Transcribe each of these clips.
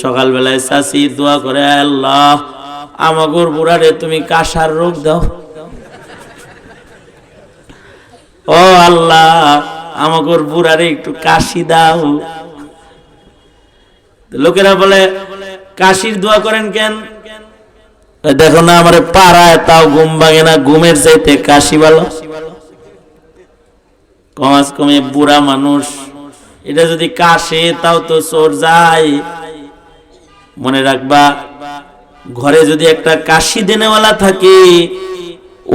সকালবেলায় চাচি দোয়া করে, আল্লাহ আমাগোর বুড়ারে তুমি কাশার রোগ দাও। ও আল্লাহ আমাগোর বুড়ারে একটু কাশি দাও। লোকেরা বলে কাশির দোয়া করেন কেন? দেখো না আমার পাড়ায় তাও ঘুম ভাঙে না, ঘুমের চাইতে কাশি ভালো। কমাস কমে বুড়া মানুষ এটা যদি কাশে তাও তো চোর যায়। মনে রাখবা, ঘরে যদি একটা কাশি দেনেওয়ালা থাকে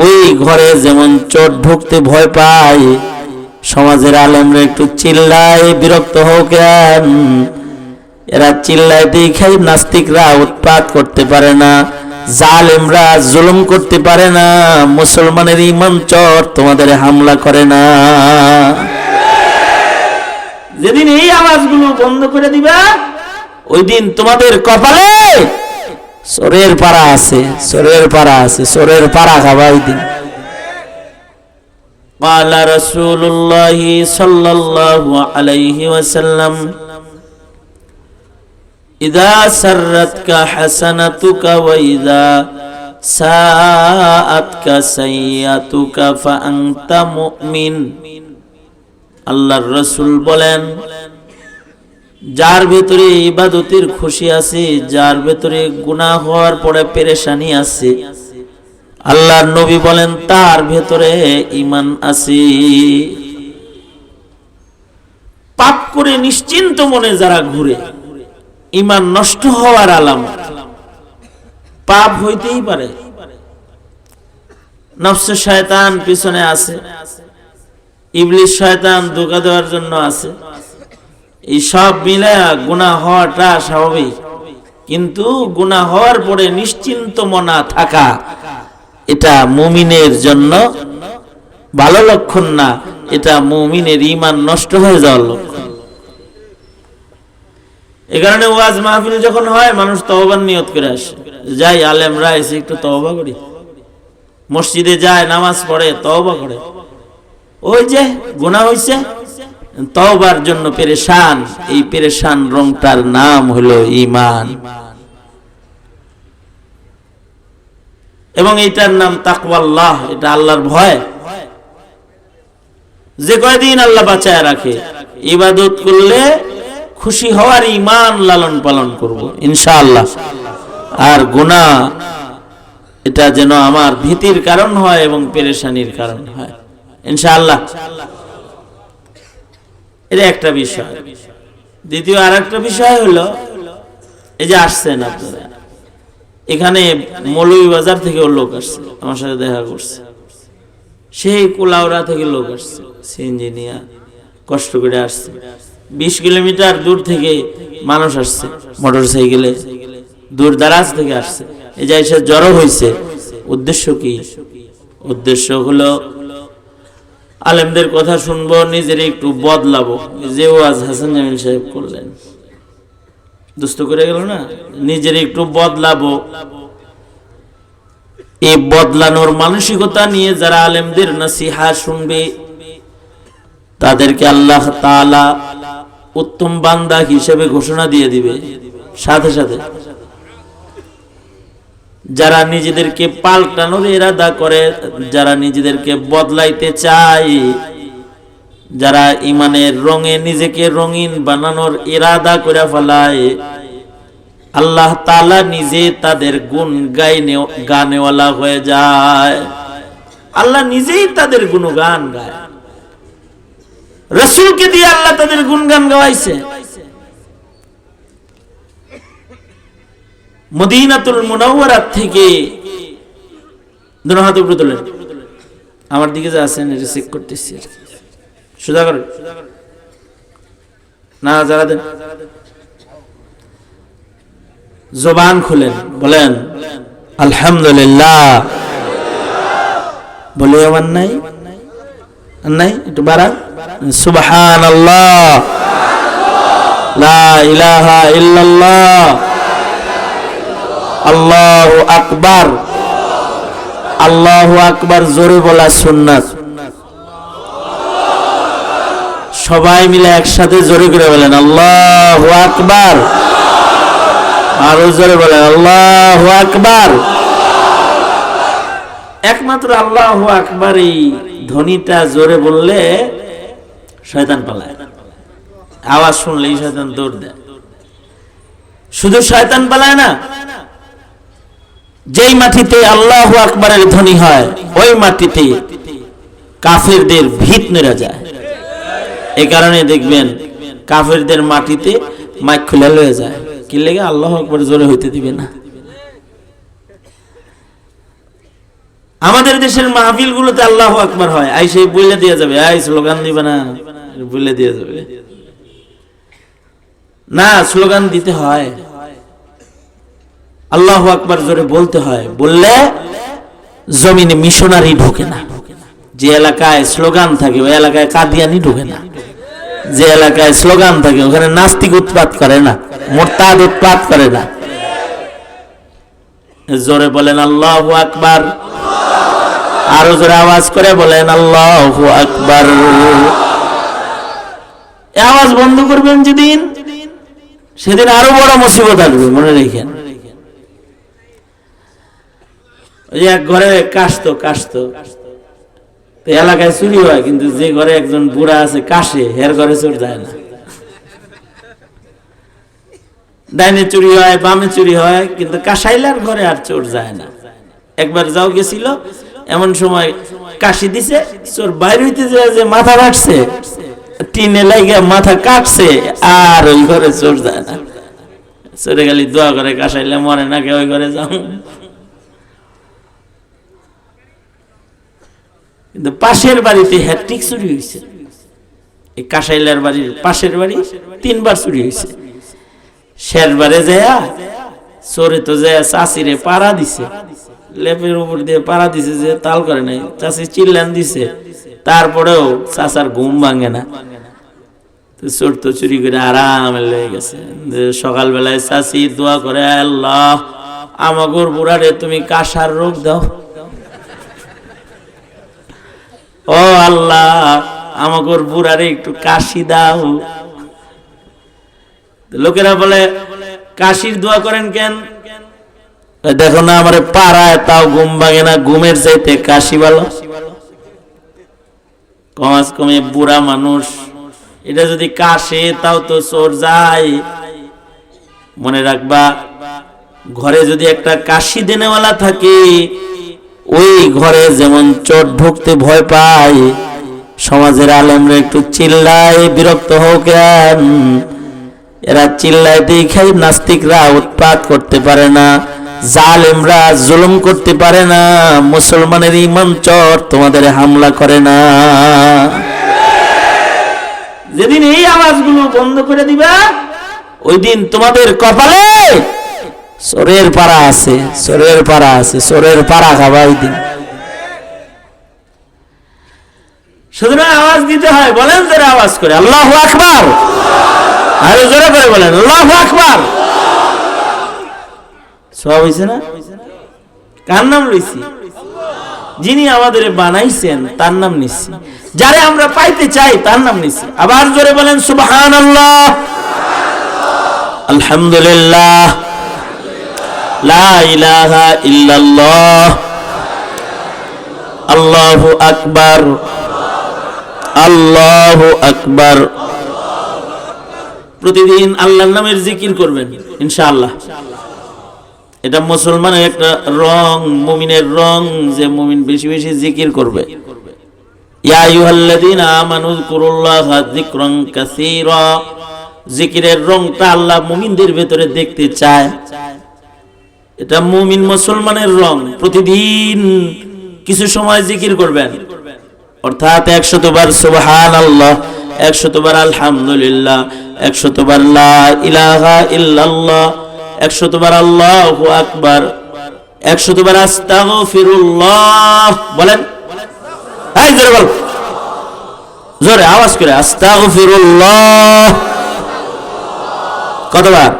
ওই ঘরে যেমন চোর ঢুকতে ভয় পায়, সমাজের আলেমরা একটু চিল্লায় বিরক্ত হোক কেন? এরা চিল্লায় দেখাই নাস্তিকরা উৎপাত করতে পারে না, জালেমরা জুলুম করতে পারে না, মুসলমানের ঈমান চোর তোমাদের হামলা করে না। যেদিন এই আওয়াজগুলো বন্ধ করে দিবা ওই দিন তোমাদের কপালে চোরের পাড়া আছে, চোরের পাড়া আছে, চোরের পাড়া খাবা ওই দিন। قال رسول الله صلى الله عليه وسلم إذا سرتك حسنتك وإذا ساءتك سيئتك فأنت مؤمن। আল্লাহর রাসূল বলেন, যার ভেতরে ইবাদতের খুশি আছে, যার ভেতরে গুনাহ হওয়ার পরে পেরেশানি আছে, আল্লাহর নবী বলেন তার ভেতরে ঈমান আছে। পাপ করে নিশ্চিন্ত মনে যারা ঘুরে, ঈমান নষ্ট হওয়ার আলামত। পাপ হইতেই পারে, নফস শয়তান পিছনে আছে, ইবলিস শয়তান ধোঁকা দেওয়ার জন্য আছে, এই সব মিলে গুনাহ হওয়াটা স্বাভাবিক। কিন্তু গুনাহ হওয়ার পরে নিশ্চিন্ত মনা থাকা এটা মুমিনের জন্য ভালো লক্ষণ না, এটা মুমিনের ঈমান নষ্ট হয়ে যাওয়ার লক্ষণ। এই কারণে ওয়াজ মাহফিল যখন হয় মানুষ তওবার নিয়ত করে আসে, যাই আলেমরা এসে একটু তওবা করি, মসজিদে যায় নামাজ পড়ে তওবা করে, ওই যে গুনাহ হইছে তওবার জন্য পেরেশান। এই পেরেশান রংটার নাম হলো ঈমান, এবং এইটার নাম তাকওয়াল্লাহ, এটা আল্লাহর ভয়। যে কয়দিন আল্লাহ বাঁচায় রাখে ইবাদত করলে খুশি হওয়ার ঈমান লালন পালন করব ইনশাআল্লাহ। আর গুনাহ এটা যেন আমার ভীতির কারণ হয় এবং পেরেশানির কারণ হয় ইনশাআল্লাহ। এটা একটা বিষয়। দ্বিতীয় আর একটা বিষয় হলো, এই যে আসছেন আপনারা এখানে, মৌলভীবাজার থেকে লোক আসছে আমার সাথে দেখা করছে, সেই কুলাউড়া থেকে লোক আসছে, সিএনজি নিয়ে কষ্ট করে আসছে, 20 কিলোমিটার দূর থেকে মানুষ আসছে মোটর সাইকেলে, দূর দারাজ থেকে আসছে। এই যে এসে জড়ো হয়েছে, উদ্দেশ্য কি? উদ্দেশ্য হলো আলেমদের কথা শুনবো, নিজের একটু বদলাবো। যে ওয়াজ হাসান জামিল সাহেব করলেন, দুষ্ট করে গেল না, নিজের একটু বদলাবো। এই বদলানোর মানসিকতা নিয়ে যারা আলেমদের নসিহা শুনবে তাদেরকে আল্লাহ তাআলা উত্তম বান্দা হিসেবে ঘোষণা দিয়ে দিবে। সাথে সাথে যারা নিজেদেরকে পাল্টানোর ইরাদা করে, যারা নিজেদেরকে বদলাইতে চায়, যারা ঈমানের রঙে নিজেকে রঙিন বানানোর ইরাদা করে ফেলায়, আল্লাহ তাআলা নিজে তাদের গুণ গানেওয়ালা হয়ে যায়। আল্লাহ নিজেই তাদের গুণগান গায়, রাসূলকে দিয়ে আল্লাহ তাদের গুণগান গাওয়াইছে। মদিনাতুল মুনাওয়ারা থেকে দুনো হাত উপরে তোলেন, আমার দিকে যে আছেন এটা চেক করতেছি, সোজা করেন না, যারা দেন জবান খুলেন, বলেন আলহামদুলিল্লাহ। বলে আমার নাই নাই, একটু বাড়ান, সুবহানাল্লাহ, লা ইলাহা ইল্লাল্লাহ, আল্লাহু আকবার। আল্লাহু আকবার জোরে বলা সুন্নাত। সবাই মিলে একসাথে জোরে করে বলেন আল্লাহু আকবার। আরো জোরে বলেন আল্লাহু আকবার। একমাত্র আল্লাহু আকবার এই ধ্বনিটা জোরে বললে শয়তান পালায়, আওয়াজ শুনলেই শয়তান দৌড় দেয়। শুধু শয়তান পালায় না, যেই মাটিতে আল্লাহু আকবারের ধ্বনি হয় ওই মাটিতে কাফেরদের ভিত নেড়ে যায়। এই কারণে দেখবেন কাফেরদের মাটিতে মাইক খুলে লয়ে যায়, কি লেগে আল্লাহু আকবার জোরে হইতে দিবে না। আমাদের দেশের মাহফিল গুলোতে আল্লাহু আকবার হয়, আই সেই বইলে দিয়ে যাবে, আই স্লোগান দিবে না, বইলে দিয়ে যাবে না, স্লোগান দিতে হয়, আল্লাহু আকবার জোরে বলতে হয়। বললে জমিনে মিশনারি ঢোকে না। যে এলাকায় স্লোগান থাকে ওই এলাকায় কাদিয়ানি ঢোকে না। যে এলাকায় স্লোগান থাকে ওখানে নাস্তিক উৎপাত করে না, মুরতাদ উৎপাত করে না। জোরে বলেন আল্লাহু আকবার, আরো জোরে আওয়াজ করে বলেন আল্লাহু আকবার। এই আওয়াজ বন্ধ করবেন যেদিন, সেদিন আরো বড় মুসিবত আসবে, মনে রেখেন। ওই এক ঘরে কাশতো এলাকায় চুরি হয়, কিন্তু যে ঘরে একজন বুড়া আছে কাশে, হের ঘরে চোর যায় না। ডাইনে চুরি হয়, বামে চুরি হয়, কিন্তু কাশাইলার ঘরে আর চোর যায় না। একবার যাও গেছিল, এমন সময় কাশি দিছে, চোর বাইরে হইতে যায় যে মাথা কাটছে, টিনে লাগে মাথা কাটছে, আর ওই ঘরে চোর যায় না। চোরে খালি দোয়া করে কাশাইলে মরে না, কে ওই ঘরে যাও। কিন্তু পাশের বাড়িতে হ্যাট্রিক চুরি হয়েছে। এই কাশাইলার বাড়ির পাশের বাড়ি 3 বার চুরি হয়েছে। শেষবারে যায় চোরে তো যায় চাষিরে পাড়া দিছে, লেপের উপর দিয়ে পাড়া দিছে, যে তাল করে নাই, চাষি চিল্লান দিছে, তারপরেও চাষার ঘুম ভাঙে না। চোর তো চুরি করে আরামে লেগে গেছে। সকালবেলায় চাষি দোয়া করে, আল্লাহ আমাগর বুড়ারে তুমি কাশার রোগ দাও, ও আল্লাহ আমাগর বুড়ারে একটু কাশি দাও। লোকেরা বলে কাশির দোয়া করেন কেন? দেখো না আমার পাড়ায় তাও ঘুম ভাঙে না, ঘুমের চাইতে কাশি ভালো। কমাস কমে বুড়া মানুষ, এটা যদি কাশে তাও তো চোর যায়। মনে রাখবা, ঘরে যদি একটা কাশি দেনেওয়ালা থাকে, ওই ঘরে যেমন চোর ঢুকতে ভয় পায়, সমাজের আলেমরা একটু চিল্লায়, বিরক্ত হও কেন? এরা চিল্লায় দেখাই নাস্তিকরা উৎপাত করতে পারে না, জালেমরা জুলুম করতে পারে না, মুসলমানের ঈমান চোর তোমাদের হামলা করে না। যেদিন এই আওয়াজগুলো বন্ধ করে দিবা, ওই দিন তোমাদের কপালে চোরের পাড়া আছে, চোরের পাড়া আছে, চোরের পাড়া খাবা ওই দিন। সুতরাং আওয়াজ দিতে হয়। বলেন জোরে আওয়াজ করে আল্লাহু আকবার, আরো জোরে করে বলেন আল্লাহু আকবার। সব হইছে না? কার নাম লইছি? যিনি আমাদের বানাইছেন তার নাম নিচ্ছি, যারে আমরা পাইতে চাই তার নাম নিচ্ছি। আবার জোরে বলেন সুবহানাল্লাহ, আলহামদুলিল্লাহ, লা ইলাহা ইল্লাল্লাহ, আল্লাহু আকবার, আল্লাহু আকবার। প্রতিদিন আল্লাহর নামের জিকির করবেন ইনশাআল্লাহ। এটা মুসলমানের একটা রং, মুমিনের রং, যে মুমিন বেশি বেশি জিকির করবে। ইয়া আইয়ুহাল্লাযীনা আমানু যকুরুল্লাহা যিকরান কাসীরা। জিকিরের রংটা আল্লাহ মুমিনদের ভেতরে দেখতে চায়। এটা মুমিন মুসলমানের রং। প্রতিদিন কিছু সময় জিকির করবেন, অর্থাৎ 100 বার সুবহানাল্লাহ, 100 বার আলহামদুলিল্লাহ, 100 বার লা ইলাহা ইল্লাল্লাহ, 100 বার আল্লাহু আকবার, 100 বার আস্তাগফিরুল্লাহ। বলেন, এই জোরে বল, জোরে আওয়াজ করে আস্তাগফিরুল্লাহ। কতবার?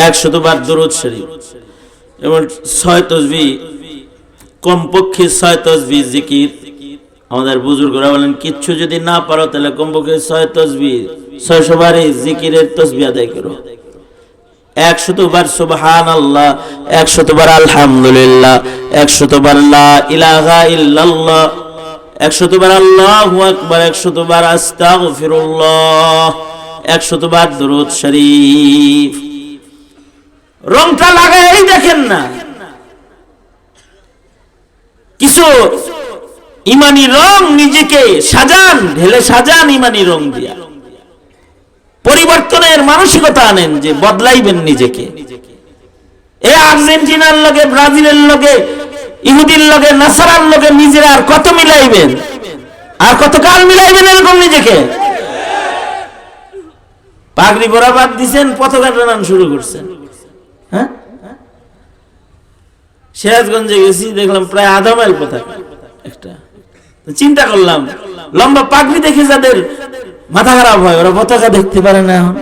100 বার দরুদ শরীফ, এবং 6 তাসবিহ, কমপক্ষে 6 তাসবিহ জিকির। আমাদের বুজুর্গরা বলেন, কিচ্ছু যদি না পারো তাহলে কমপক্ষে 6 তাসবিহ, 600 বারই জিকিরের তাসবিহ আদায় করো। 100 বার সুবহানাল্লাহ, 100 বার আলহামদুলিল্লাহ, 100 বার লা ইলাহা ইল্লাল্লাহ, 100 বার আল্লাহু আকবার, 100 বার আস্তাগফিরুল্লাহ, 100 বার দুরূদ শরীফ। রংটা লাগাই দেখেন না, কিছু ইমানি রং নিজেকে সাজান, ঢেলে সাজান ইমানি রং দিয়া। পরিবর্তনের মানসিকতা আনেন যে বদলাইবেন নিজেকে। এ আর্জেন্টিনার লগে, ব্রাজিলের লগে, ইহুদির লগে, নাসারার লগে নিজেরা আর কত মিলাইবেন, আর কতকাল মিলাইবেন এরকম নিজেকে? পাগড়ি পরা বাদ দিছেন, পতাকা টানান শুরু করছেন। হ্যাঁ, সিরাজগঞ্জে গেছি, দেখলাম প্রায় আধা মাইল পতাকা একটা। চিন্তা করলাম, লম্বা পাগড়ি দেখে যাদের মাথা খারাপ হয়, ওরা পতাকা দেখতে পারে না। এখন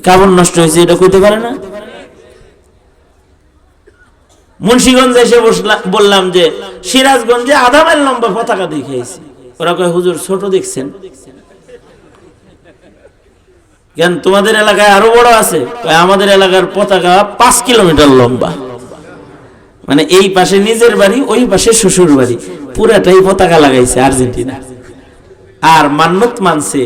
কাপড় নষ্ট হয়েছে এটা কইতে পারে না। মুন্সিগঞ্জে এসে বললাম যে সিরাজগঞ্জে আধা মাইল লম্বা পতাকা দেখাইছি। ওরা কয় হুজুর ছোট দেখছেন কেন, তোমাদের এলাকায় আরো বড় আছে? আমাদের এলাকার পতাকা 5 কিলোমিটার লম্বা, মানে এই পাশে নিজের বাড়ি, ওই পাশে শ্বশুর বাড়ি, পুরাটাই পতাকা লাগাইছে আর্জেন্টিনা। আর মান্নত মানছে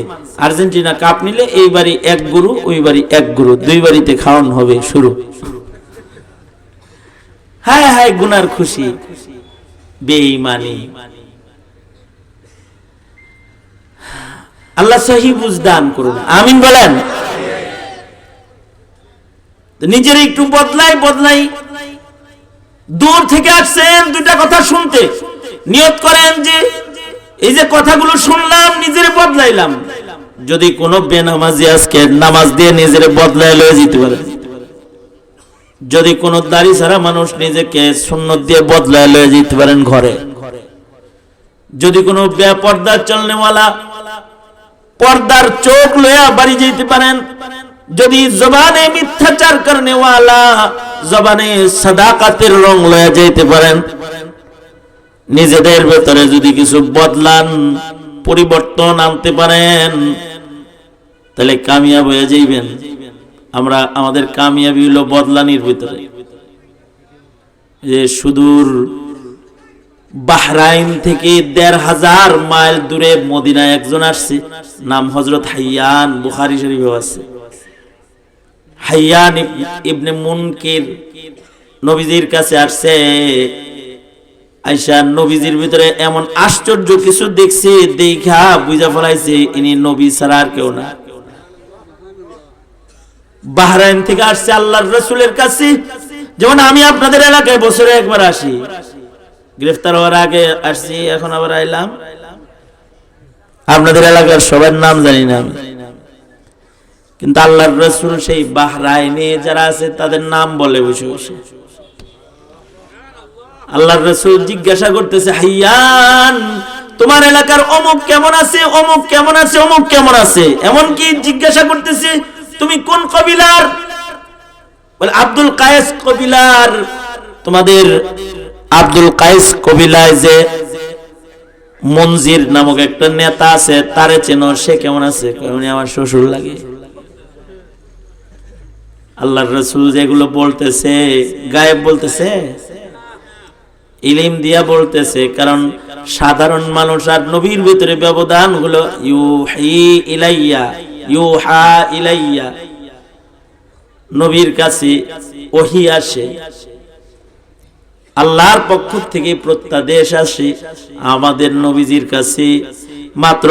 আর্জেন্টিনা কাপ নিলে এই বাড়ি 1 গরু, ওই বাড়ি 1 গরু, 2 বাড়িতে খাওয়ান হবে শুরু। হায় হায় গুনার খুশি, বেঈমানি। আল্লাহ সহি বুঝ দান করুন, আমিন বলেন। নিজের একটু বদলাই। দূর থেকে আসছেন দুটা কথা শুনতে, নিয়ত করেন যে এই যে কথাগুলো শুনলাম নিজের বদলাইলাম। যদি কোনো বেনামাজি আজকে নামাজ দিয়ে নিজের বদলাই লয়ে যেতে পারে, যদি কোনো দাড়ি ছাড়া মানুষ নিজেকে সুন্নত দিয়ে বদলাই লয়ে যেতে পারেন ঘরে, যদি কোনো বেপর্দা চলনেওয়ালা পর্দার চোখ লয়া বাড়ি যেতে পারেন, যদি জবানে মিথ্যাচার করনেওয়ালা জবানে সাদাকাতের রং লয়া যেতে পারেন, নিজেদের ভেতরে যদি কিছু বদলান, পরিবর্তন আনতে পারেন, তাহলে কামিয়াব হয়ে যাইবেন। আমরা আমাদের কামিয়াবি হলো বদলানির ভিতরে। যে সুদূর বাহরাইন থেকে 1,500 মাইল দূরে মদিনায় একজন আসছে, নাম হযরত হাইয়ান, বুখারী শরীফে আছে। হাইয়ান ইবনে মুনকির নবীজির কাছে আসছে। আয়েশা নবীজির ভিতরে এমন আশ্চর্য কিছু দেখছে, দেখা বুঝা ফেলাইছে ইনি নবী ছাড়া আর কেউ না। বাহরাইন থেকে আসছে আল্লাহর রাসূলের কাছে, যেমন আমি আপনাদের এলাকায় বছরে একবার আসি, গ্রেফতার হওয়ার আগে আসছি, এখন আবার আইলাম। আপনাদের এলাকার সবার নাম জানি না আমি, কিন্তু আল্লাহর রাসূল সেই বাহরাইনে যারা আছে তাদের নাম বলে বসে বসে। আল্লাহর রাসূল জিজ্ঞাসা করতেছে, হাইয়ান তোমার এলাকার অমুক কেমন আছে, অমুক কেমন আছে, অমুক কেমন আছে, এমন কি জিজ্ঞাসা করতেছে তুমি কোন কবিলার? বলে আব্দুল কায়েস কবিলার। তোমাদের আব্দুল কায়েস কবিলায় যে মনজির নামক একটা নেতা আছে, তারে চেনো, সে কেমন আছে? উনি আমার শ্বশুর লাগে। আল্লাহর রাসূল যেগুলো বলতেছে গায়েব বলতেছে, ইলম দিয়া বলতেছে, কারণ সাধারণ মানুষ আর নবীর ভিতরে ব্যবধান হলো ইউহা ইলাইয়া, নবীর কাছে ওহী আসে, আল্লাহর পক্ষ থেকে প্রত্যাদেশ আসে আমাদের নবীজির কাছে। মাত্র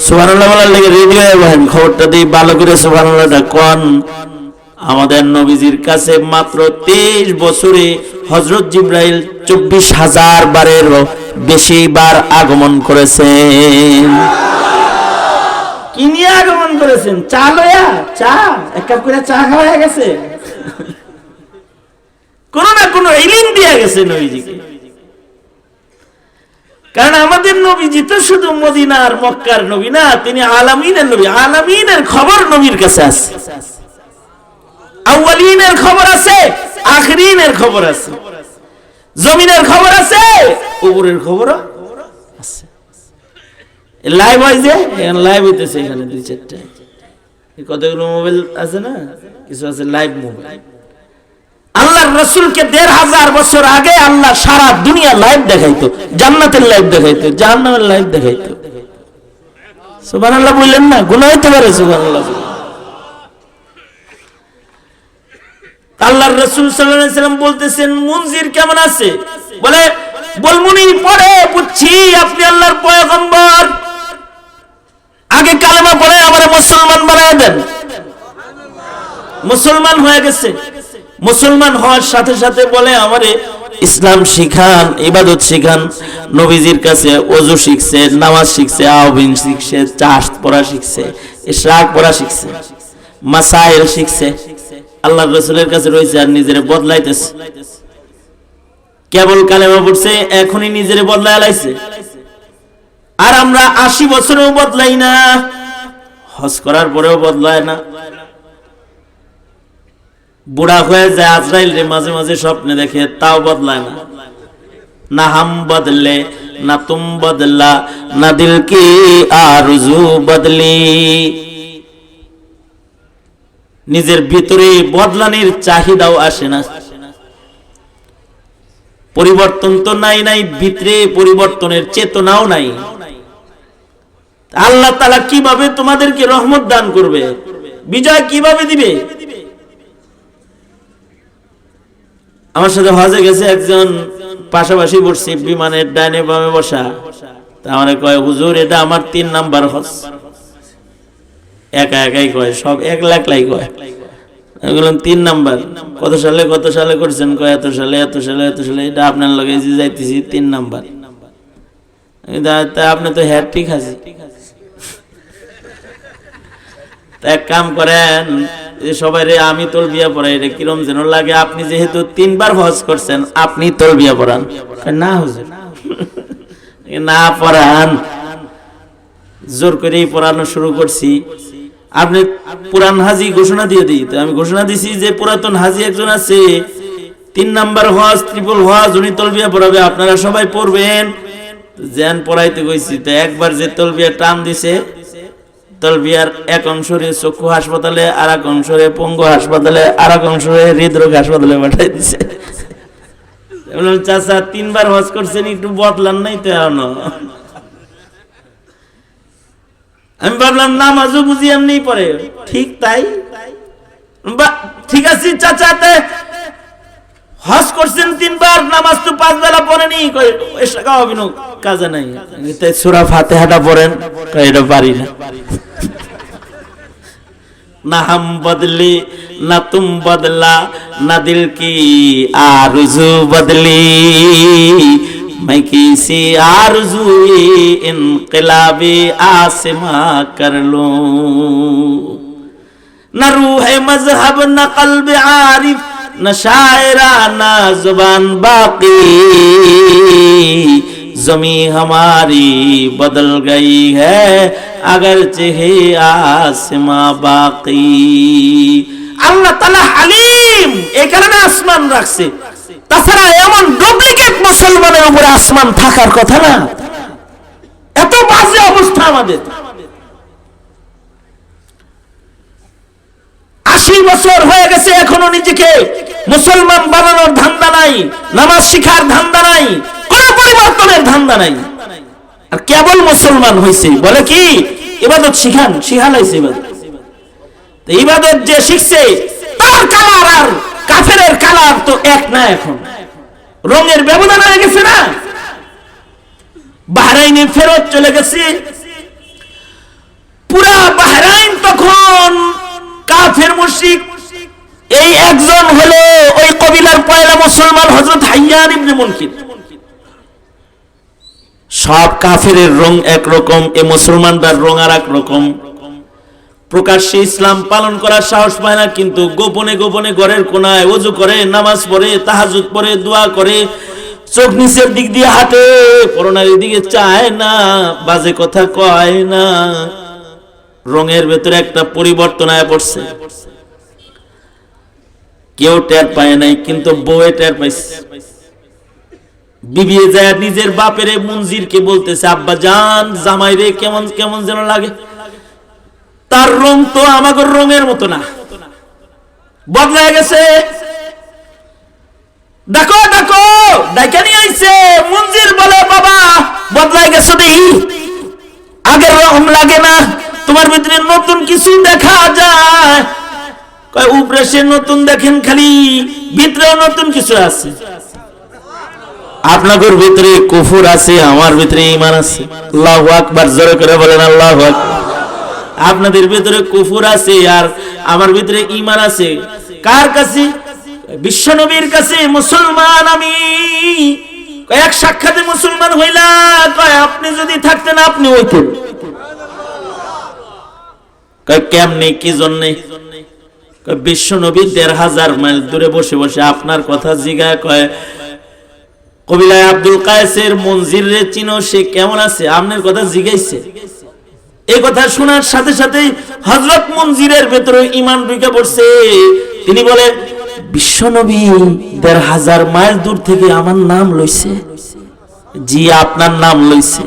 সুবহানাল্লাহ বলার লাগে রেডি হয়ে বলেন, খবরটা দিই ভালো করে, সুবহানাল্লাহটা কোন। আমাদের নবীজির কাছে মাত্র 23 বছরে হযরত জিবরাইল 24,000 বারের বেশি বার আগমন করেছেন। কি নিয়ে আগমন করেছেন? চা লয়া, চা এক কাপ করে চা খাওয়া গেছে, কোন না কোন ইলম দিয়ে গেছে নবীজিকে। কারণ আমাদের নবীজি তো শুধু মদিনার মক্কার নবী না, তিনি আলামিনের নবী। আলামিনের খবর নবীর কাছে আছে, আউয়ালিনের খবর আছে, আখিরিনের খবর আছে, জমিনের খবর আছে, উপরের খবর আছে। লাইভ হয় যে লাইভ হইতেছে এখানে 2-4টা। কতগুলো মোবাইল আছে না, কিছু আছে লাইভ মোবাইল। আল্লাহর রাসূলকে ১৫০০ বছর আগে আল্লাহ সারা দুনিয়া লাইভ দেখাইতো, জান্নাতের লাইভ দেখাইতো, জাহান্নামের লাইভ দেখাইতো। সুবহানাল্লাহ বললেন না, গুনাহ হতে পারে। সুবহানাল্লাহ। আল্লাহর রাসূল সাল্লাল্লাহু আলাইহি ওয়াসাল্লাম বলতেছেন, মুনজির কেমন আছে? বলে বলমুনি পড়ে বুঝছি আপনি আল্লাহর পয়গম্বর, আগে কালেমা পড়ে আমারে মুসলমান বানায় দেন। মুসলমান হয়ে গেছে, মুসলমান হওয়ার সাথে সাথে বলে আমারে ইসলাম শিখান, ইবাদত শিখান। নবীজির কাছে ওযু শিখছে, নামাজ শিখছে, আওবিন শিখছে, চাষ পড়া শিখছে, ইশরাক পড়া শিখছে, মাসাইল শিখছে। আল্লাহর রাসূলের কাছে রয়েছে আর নিজেরে বদলাইতেছে। কেবল কালেমা পড়ছে, এখনই নিজেরে বদলায় লাইছে। আর আমরা ৮০ বছরেও বদলাই না, হজ করার পরেও বদলায় না। বুড়া হয়ে যায়, আজরাইল রে মাঝে মাঝে স্বপ্নে দেখে, তাও বদলায় না। না হাম বদলে না তুম বদলা, না দিল কি আরজু বদলি। নিজের ভিতরে বদলানোর চাহিদাও আসে না। পরিবর্তন তো নাই, ভিতরে পরিবর্তনের চেতনাও নাই। আল্লাহ তাআলা কিভাবে তোমাদেরকে রহমত দান করবে, বিজয় কিভাবে দিবে? আমার সাথে হজে গেছে একজন, পাশাপাশি বসছি, বিমানের ডাইনে বামে বসা। তা আমারে কয়, হুজুর এটা আমার ৩ নাম্বার হজ। একা একাই কয়, সব এক লাখ লাই কয়। আমি বললাম ৩ নাম্বার, কত সালে করছেন? কয় এত সালে। এটা আপনার লগে যে যাইতেছি ৩ নাম্বার। তা আপনি তো হ্যাঁ ঠিক আছে। তা এক কাম করেন, সবাই রে আমি তলবিয়া পড়াই, রে কিরম যেন লাগে। আপনি যেহেতু ৩ বার হজ করছেন, আপনি তলবিয়া পড়ান। না হুজুর, না পড়ান। জোর করেই পড়ানো শুরু করছি। আপনি পুরান হাজি ঘোষণা দিয়ে দিই। তো আমি ঘোষণা দিছি যে পুরাতন হাজি একজন আছে, ৩ নাম্বার হজ, ট্রিপল হজ, উনি তলবিয়া পড়াবে, আপনারা সবাই পড়বেন। জ্ঞান পড়াইতে গেছি, তো একবার যে তলবিয়া টান দিছে, তলবিয়ার এক অংশরে চক্ষু হাসপাতালে, আর এক অংশরে পঙ্গু হাসপাতালে, আর এক অংশরে হৃদরোগ হাসপাতালে পাঠাই দিছে। চাচা ৩ বার হজ করছেন, একটু বদলান নাই তো এখনো? আমি ভাবলাম নামাজও বুঝি এমনি পড়ে। ঠিক তাই, ঠিক আছে চাচা, হজ করছেন ৩ বার, নামাজ তো ৫ বেলা পড়েনি। কাজে নাই, সূরা ফাতিহাটা পড়েন। এটা পারি না। না হাম বদলি না তুম বদলা, না দিল কি আরজু বদলি। मैं किसी आरज़ू इनक़िलाबे आसिमा कर लूं। न रूह मज़हब न क़ल्ब आरिफ, न शायरा न ज़ुबान बाक़ी। ज़मीं हमारी बदल गई है अगरचे है आसिमा बाक़ी। আল্লাহ তাআলা হালিম, এই কারণে আসমান রাখছে। তাছাড়া এমন ডুপ্লিকেট মুসলমানের উপরে আসমান থাকার কথা না। এত বাজে অবস্থা আমাদের। ৮০ বছর হয়ে গেছে, এখনো নিজেকে মুসলমান বানানোর ধান্দা নাই, নামাজ শিখার ধান্দা নাই, কোন পরিবর্তনের ধান্দা নাই। আর কেবল মুসলমান হইছে বলে কি ইবাদত শিখান, শিখালাইছে ইবাদত। তো ইবাদত যে শিখছে তার কালার আর কাফেরের কালার তো এক না, এখন রঙের ব্যবধান হয়ে গেছে না। বাহরাইনে ফেরত চলে গেছে, পুরা বাহরাইন তখন কাফের মুশরিক। এই একজন হলো ওই কবিলার পয়লা মুসলমান হযরত হাইয়ান ইবনে মুনকির। সব কাফেরের রং একরকম, এই মুসলমানদের রং আর এক রকম। প্রকাশ্যে ইসলাম পালন করার সাহস পায় না, কিন্তু গোপনে গোপনে ঘরের কোনায় ওযু করে, নামাজ পড়ে, তাহাজ্জুদ পড়ে, দোয়া করে, চোখ নিচের দিক দিয়ে হাঁটে, পরনারীর দিকে চায় না, বাজে কথা কয় না। রঙের ভেতরে একটা পরিবর্তন আয়া পড়ছে, কেউ টের পায় নাই, কিন্তু বউয়ে টের পাইছে। বিবিয়ে যায় নিজের বাপেরে মুনজিরকে বলতেছে, আব্বা জান জামাই রে কেমন কেমন যেন লাগে। তার রং তো আমাদের রঙের মতো না, বদলায় গেছে। দেখো দেখো ডাইকা নিয়ে আইছে। মঞ্জির বলে বাবা বদলায় গেছো দেই, আগের রং লাগে না, তোমার ভিতরে নতুন কিছু দেখা যায়। কয় উপরে সে নতুন দেখেন খালি, ভিতরেও নতুন কিছু আছে। আপনাদের ভিতরে কুফর আছে, আমার ভিতরে ঈমান আছে। আল্লাহু আকবার, জোরে করে বলেন আল্লাহু আকবার। আপনাদের ভিতরে কুফর আছে আর আমার ভিতরে ঈমান আছে। কার কাছে? বিশ্বনবীর কাছে মুসলমান আমি। এক সাক্ষাতে মুসলমান হইলা, কয় আপনি যদি থাকতেন আপনি হইতেন। কয় কেমনে, কি জন্যে? বিশ্বনবী ১৫০০ মাইল দূরে বসে বসে আপনার কথা জিজ্ঞাসা। কয় কবিলায় আব্দুল কায়েসের মঞ্জির রে চিনো, সে কেমন আছে? আপনার কথা জিজ্ঞাসছে। এই কথা শোনার সাথে সাথে হযরত মঞ্জিরের ভেতরে ঈমান ঢুকে পড়ছে। তিনি বলে বিশ্বনবী ১৫০০ মাইল দূর থেকে আমার নাম লইছে। জি আপনার নাম লইছে।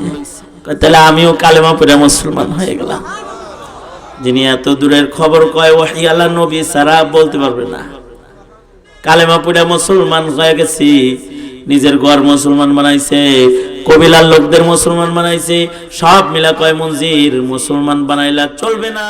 তাহলে আমিও কালেমা পড়ে মুসলমান হয়ে গেলাম। যিনি এত দূরের খবর কয় ওহী আলা নবী সারা বলতে পারবে না, কালেমা পড়ে মুসলমান হয়ে গেছি। নিজের ঘর মুসলমান বানাইছে, কবিলার লোকদের মুসলমান বানাইছে, সব মিলা কয় মঞ্জির মুসলমান বানাইলা চলবে না।